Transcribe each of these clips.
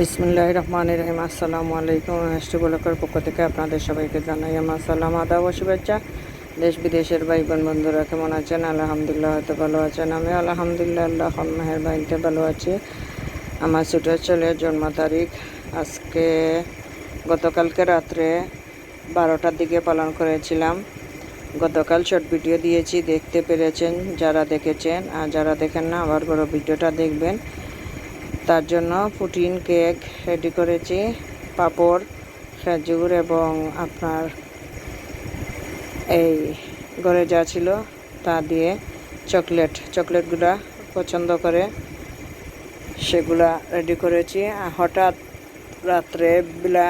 বিসমিল্লাহির রহমানির রহিম। আসসালামু আলাইকুম। রাষ্ট্রীয় ব্লকের পক্ষ থেকে আপনাদের সবাইকে জানাই আমার সালাম, আদাব ও শুভেচ্ছা। দেশ বিদেশের ভাই বোন বন্ধুরা কেমন আছেন? আলহামদুলিল্লাহ, হয়তো ভালো আছেন। আমি আলহামদুলিল্লাহ আল্লাহর মেহেরবানিতে ভালো আছি। আমার ছোটো ছেলের জন্ম তারিখ আজকে গতকালকে রাত্রে 12টার দিকে পালন করেছিলাম। গতকাল শর্ট ভিডিও দিয়েছি, দেখতে পেরেছেন যারা দেখেছেন, আর যারা দেখেন না আবার বড় ভিডিওটা দেখবেন। তার জন্য পুটিন কেক রেডি করেছি, পাঁপড়, খেজুর এবং আপনার এই ঘরে যা ছিল তা দিয়ে চকলেটগুলা পছন্দ করে সেগুলা রেডি করেছি। হঠাৎ রাত্রে বেলা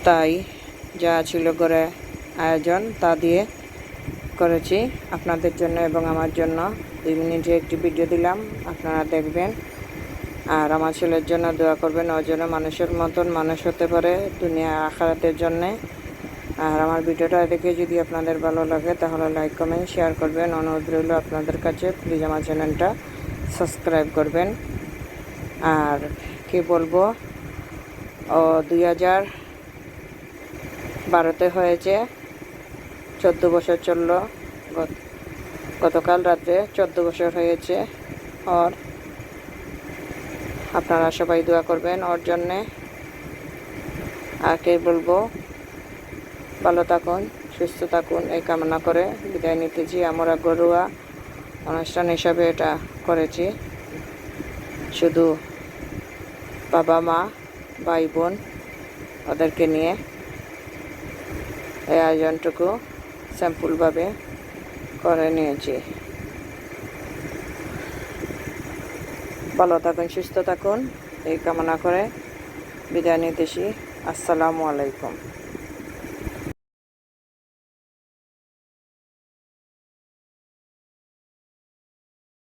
তাই যা ছিল ঘরে আয়োজন তা দিয়ে করেছি আপনাদের জন্য এবং আমার জন্য। 2 মিনিটে একটি ভিডিও দিলাম, আপনারা দেখবেন। আর আমার ছেলের জন্য দোয়া করবেন, ওর জন্য মানুষের মতন মানুষ হতে পারে দুনিয়া আখিরাতের জন্যে। আর আমার ভিডিওটা দেখে যদি আপনাদের ভালো লাগে তাহলে লাইক কমেন্ট শেয়ার করবেন। অনুরোধ রইল আপনাদের কাছে, প্লিজ আমার চ্যানেলটা সাবস্ক্রাইব করবেন। আর কি বলবো, 2012তে হয়েছে, 14 বছর চললো। গতকাল রাত্রে 14 বছর হয়েছে ওর। আপনারা সবাই দোয়া করবেন ওর জন্যে। আর কে বলবো, ভালো থাকুন, সুস্থ থাকুন এই কামনা করে বিদায় নিতেছি। আমরা ঘরোয়া অনুষ্ঠান হিসাবে এটা করেছি, শুধু বাবা মা ভাই বোন ওদেরকে নিয়ে এই আয়োজনটুকু স্যাম্পলভাবে করে নিয়েছি। ভালো থাকুন, সুস্থ থাকুন এই কামনা করে বিদায় নিতেছি। আসসালামু আলাইকুম।